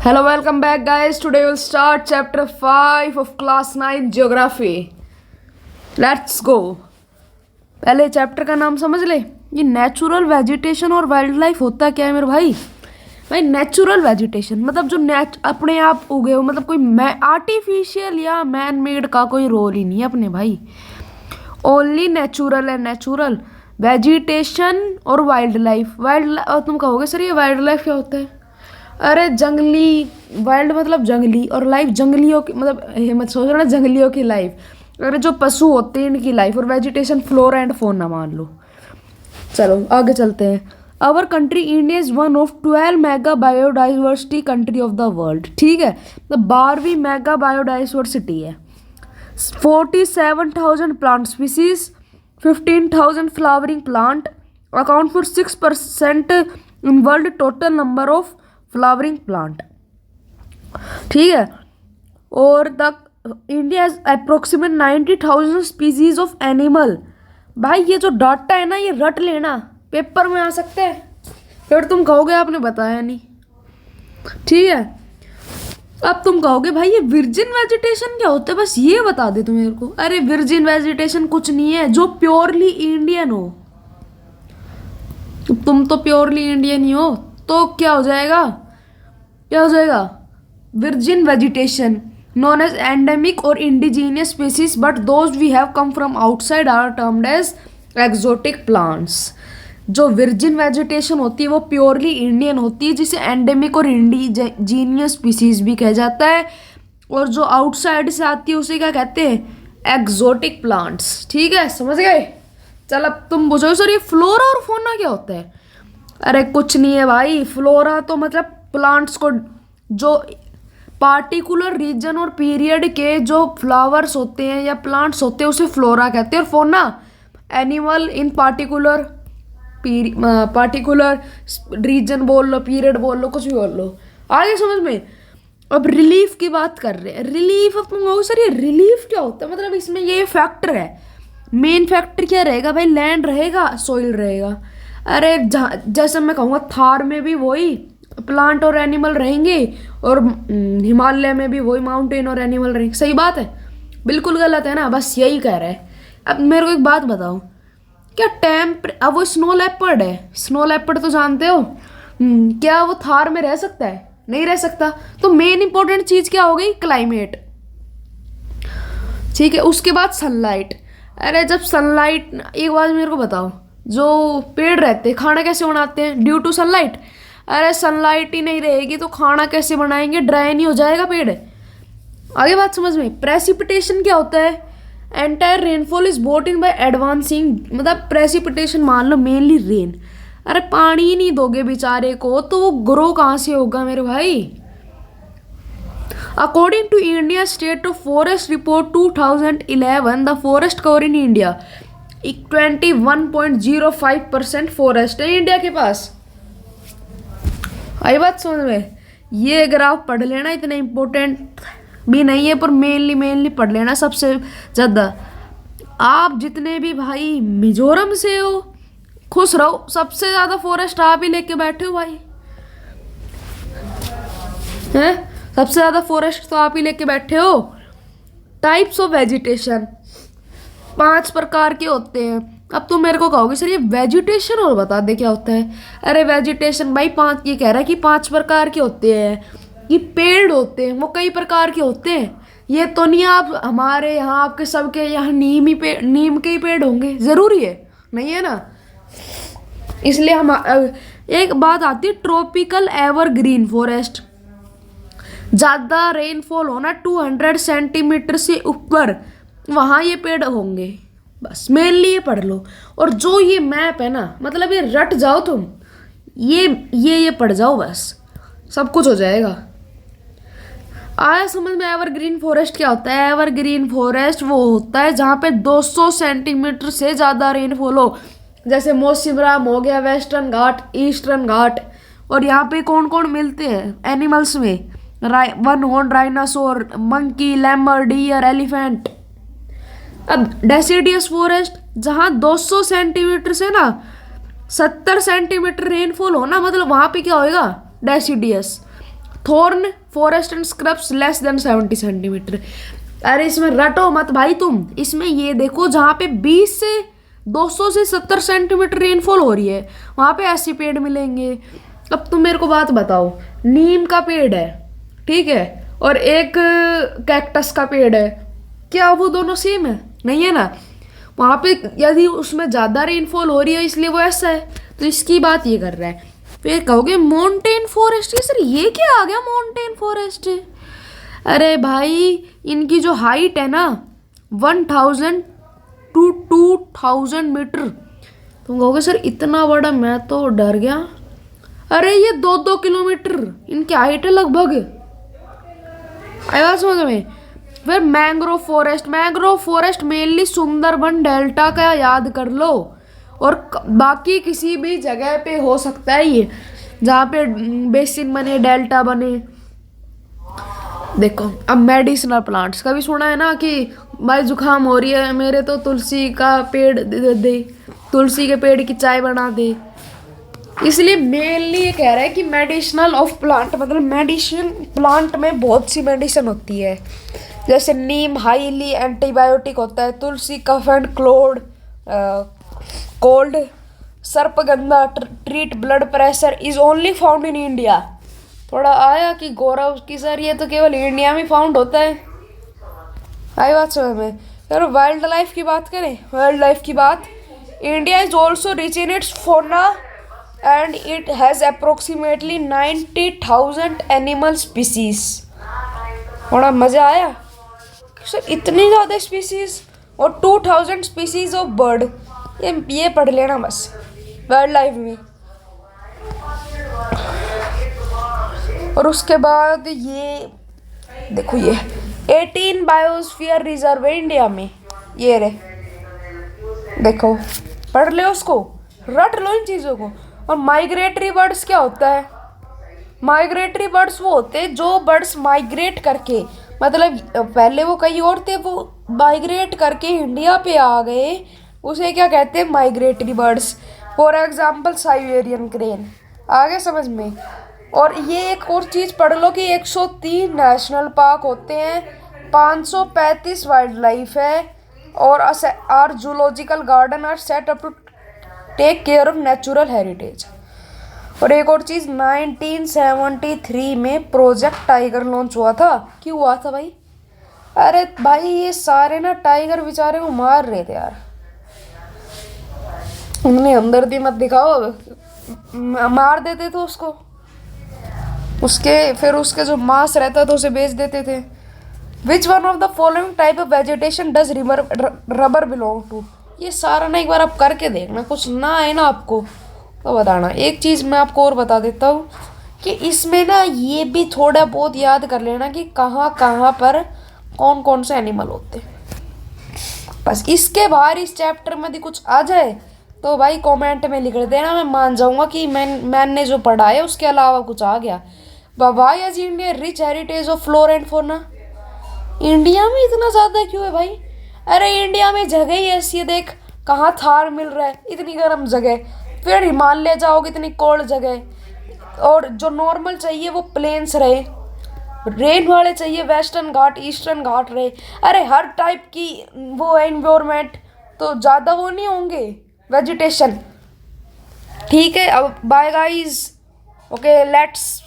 Hello, welcome back, guys. Today we'll start chapter 5 of class 9 geography. Let's go. पहले chapter का नाम समझ ले। ये नेचुरल वेजिटेशन और वाइल्ड लाइफ होता क्या है मेरे भाई नेचुरल वेजिटेशन मतलब जो अपने आप उगे हो, मतलब कोई आर्टिफिशियल या मैन मेड का कोई रोल ही नहीं है अपने भाई। ओनली नेचुरल है, नेचुरल वेजिटेशन और वाइल्ड लाइफ। तुम कहोगे सर ये वाइल्ड लाइफ क्या होता है? अरे जंगली, वाइल्ड मतलब जंगली और लाइफ जंगलियों की, मतलब ये मत सोच रहा जंगलियों की लाइफ। अरे जो पशु होते हैं इनकी लाइफ, और वेजिटेशन फ्लोरा एंड फौना मान लो। चलो आगे चलते हैं। Our country India is one of 12 mega biodiversity country of the world. ठीक है, तो 12वीं मेगा बायोडाइवर्सिटी है। 47,000 plant species, 15,000 flowering plant, account for 6% in world total number of flowering plant. ठीक है, और the India has approximate 90,000 species of animal. भाई ये जो डाटा है ना, ये रट लेना, पेपर में आ सकते हैं, फिर तुम कहोगे आपने बताया नहीं। ठीक है, अब तुम कहोगे भाई ये विर्जिन वेजिटेशन क्या होता है, बस ये बता दे तुम मेरे को। अरे विर्जिन वेजिटेशन कुछ नहीं है जो प्योरली इंडियन हो। तुम तो प्योरली इंडियन ही हो, तो क्या हो जाएगा, विर्जिन vegetation known as endemic or indigenous species, but those we have come from outside are termed as exotic plants. जो विर्जिन वेजिटेशन होती है वो प्योरली इंडियन होती है, जिसे एंडेमिक और इंडिजीनियस स्पीसीज भी कहा जाता है, और जो आउटसाइड से आती है उसे क्या कहते हैं, एक्जोटिक प्लांट्स। ठीक है, समझ गए? चल अब तुम पूछो सर ये फ्लोरा और फौना क्या होता है? अरे कुछ नहीं है भाई, फ्लोरा तो मतलब प्लांट्स को, जो पार्टिकुलर रीजन और पीरियड के जो फ्लावर्स होते हैं या प्लांट्स होते हैं उसे फ्लोरा कहते हैं, और fauna animal in particular reason बोल लो, पीरियड बोल लो, कुछ भी बोल लो। आगे समझ में। अब रिलीफ की बात कर रहे हैं। रिलीफ, अब तुम कहोगे सर ये रिलीफ क्या होता है? मतलब इसमें ये फैक्टर है, मेन फैक्टर क्या रहेगा भाई? लैंड रहेगा, सॉइल रहेगा। अरे जैसे मैं कहूँगा थार में भी वही प्लांट और एनिमल रहेंगे, और हिमालय में भी वही माउंटेन और एनिमल रहेंगे। सही बात है? बिल्कुल गलत है ना, बस यही कह रहा है। अब मेरे को एक बात बताओ, क्या अब वो स्नो लेपर्ड है, स्नो लेपर्ड तो जानते हो, क्या वो थार में रह सकता है? नहीं रह सकता। तो मेन इंपॉर्टेंट चीज क्या हो गई? क्लाइमेट। ठीक है, उसके बाद सनलाइट। अरे जब सनलाइट, एक बात मेरे को बताओ, जो पेड़ रहते हैं खाना कैसे बनाते हैं? Due to sunlight. अरे सनलाइट ही नहीं रहेगी तो खाना कैसे बनाएंगे? ड्राई नहीं हो जाएगा पेड़। आगे बात समझ में। प्रेसिपिटेशन क्या होता है? Entire rainfall is boat in by advancing, मतलब प्रेसिपिटेशन मान लो मेनली रेन। अरे पानी ही नहीं दोगे बेचारे को तो वो ग्रो कहाँ से होगा मेरे भाई? According to India state of forest report 2011, the forest cover in India 21.05% forest है इंडिया के पास। आई बात समझ में? ये ग्राफ पढ़ लेना, इतना इम्पोर्टेंट भी नहीं है पर मेनली पढ़ लेना सबसे ज़्यादा। आप जितने भी भाई मिजोरम से हो खुश रहो, सबसे ज़्यादा फॉरेस्ट आप ही लेके बैठे हो भाई, हैं? सबसे ज़्यादा फॉरेस्ट तो आप ही लेके बैठे हो। टाइप्स ऑफ वेजिटेशन 5 प्रकार के होते हैं। अब तुम मेरे को कहोगे सर ये वेजिटेशन और बता दे क्या होता है? अरे वेजिटेशन भाई 5, ये कह रहा है कि 5 प्रकार के होते हैं। ये पेड़ होते हैं वो कई प्रकार के होते हैं। ये तो नहीं आप हमारे यहाँ आपके सबके यहाँ नीम के ही पेड़ होंगे, जरूरी है? नहीं है ना। इसलिए हम एक बात आती है, ट्रॉपिकल एवरग्रीन फॉरेस्ट, ज़्यादा रेनफॉल होना 200 सेंटीमीटर से ऊपर, वहाँ ये पेड़ होंगे। बस मेनली ये पढ़ लो। और जो ये मैप है ना, मतलब ये रट जाओ तुम, ये पढ़ जाओ, बस सब कुछ हो जाएगा। आया समझ में? एवरग्रीन फॉरेस्ट क्या होता है? एवरग्रीन फॉरेस्ट वो होता है जहाँ पे 200 सेंटीमीटर से ज़्यादा रेनफॉल हो, जैसे मौसिनराम हो गया, वेस्टर्न घाट, ईस्टर्न घाट। और यहाँ पे कौन कौन मिलते हैं एनिमल्स में? One horn dinosaur, monkey, lemur, deer, elephant. अब डेसिडियस फॉरेस्ट, जहाँ 200 सेंटीमीटर से ना 70 सेंटीमीटर रेनफॉल हो ना, मतलब वहाँ पे क्या होएगा? Deciduous. Thorn forest and scrubs less than 70 centimetre. अरे इसमें रटो मत भाई तुम, इसमें ये देखो जहाँ पे 20 से 200 से 70 सेंटीमीटर रेनफॉल हो रही है वहाँ पे ऐसे पेड़ मिलेंगे। अब तुम मेरे को बात बताओ, नीम का पेड़ है, ठीक है, और एक कैक्टस का पेड़ है, क्या वो दोनों सेम है? नहीं है ना। वहाँ पे यदि उसमें ज़्यादा रेनफॉल हो रही है इसलिए वो ऐसा है, तो इसकी बात ये कर रहा है। फिर कहोगे माउंटेन फॉरेस्ट, सर ये क्या आ गया माउंटेन फॉरेस्ट? अरे भाई इनकी जो हाइट है ना 1000 टू 2000 मीटर। तुम कहोगे सर इतना बड़ा, मैं तो डर गया। अरे ये 2-2 किलोमीटर इनकी हाइट है लगभग। आया समझ में? फिर mangrove forest mainly Sundarban delta का याद कर लो, और बाकी किसी भी जगह पे हो सकता है ये, जहाँ पे बेसिन बने, डेल्टा बने। देखो अब मेडिसिनल प्लांट्स का भी सुना है ना कि भाई जुकाम हो रही है मेरे तो तुलसी का पेड़ दे, तुलसी के पेड़ की चाय बना दे। इसलिए मेनली ये कह रहा है कि मेडिसिनल ऑफ प्लांट, मतलब मेडिसिन प्लांट में बहुत सी मेडिसिन होती है। जैसे नीम हाईली एंटीबायोटिक होता है, tulsi cough and cold, sarpagandha treat blood pressure, is only found in India. थोड़ा आया कि गौरव की सर ये तो केवल इंडिया में फाउंड होता है। आई बात समझ में? यार वाइल्ड लाइफ की बात करें, वाइल्ड लाइफ की बात, India is also rich in its fauna and it has approximately 90,000 animal species। थोड़ा मजा आया सर, इतनी ज़्यादा स्पीसीज और 2000 स्पीसीज ऑफ बर्ड, ये पढ़ लेना बस वाइल्ड लाइफ में। और उसके बाद ये देखो, ये 18 बायोस्फीयर रिजर्व है इंडिया में, ये रे देखो, पढ़ ले उसको, रट लो इन चीज़ों को। और माइग्रेटरी बर्ड्स क्या होता है? माइग्रेटरी बर्ड्स वो होते हैं जो बर्ड्स माइग्रेट करके, मतलब पहले वो कहीं और थे, वो माइग्रेट करके इंडिया पे आ गए, उसे क्या कहते हैं? Migratory birds. For example Siberian crane. आगे समझ में? और ये एक और चीज़ पढ़ लो कि 103 नेशनल पार्क होते हैं, 535 वाइल्ड लाइफ है, और are zoological garden are set up to take care of natural heritage. और एक और चीज़, 1973 में प्रोजेक्ट टाइगर लॉन्च हुआ था। क्यों हुआ था भाई? अरे भाई ये सारे ना टाइगर बेचारे को मार रहे थे यार, उन्होंने हमदर्दी मत दिखाओ, मार देते थे उसको, फिर उसके जो मांस रहता था उसे बेच देते थे। Which one of the following type of vegetation does rubber belong to? ये सारा ना एक बार आप करके देखना, कुछ ना आए ना आपको तो बताना। एक चीज़ मैं आपको और बता देता हूँ कि इसमें ना ये भी थोड़ा बहुत याद कर लेना कि कहाँ कहाँ पर कौन कौन से एनिमल होते हैं। बस इसके बाहर इस चैप्टर में यदि कुछ आ जाए तो भाई कमेंट में लिख देना, मैं मान जाऊँगा कि मैंने जो पढ़ा है उसके अलावा कुछ आ गया। Why is India rich heritage of flora and fauna? India में इतना ज़्यादा क्यों है भाई? अरे इंडिया में जगह ही ऐसी है, देख कहाँ थार मिल रहा है, इतनी गर्म जगह, फिर हिमालय जाओगे इतनी कोल्ड जगह, और जो नॉर्मल चाहिए वो प्लेन्स रहे, रेन वाले चाहिए वेस्टर्न घाट ईस्टर्न घाट रहे। अरे हर टाइप की वो है इन्वायरमेंट, तो ज़्यादा वो नहीं होंगे वेजिटेशन। ठीक है, अब बाय गाइस, ओके लेट्स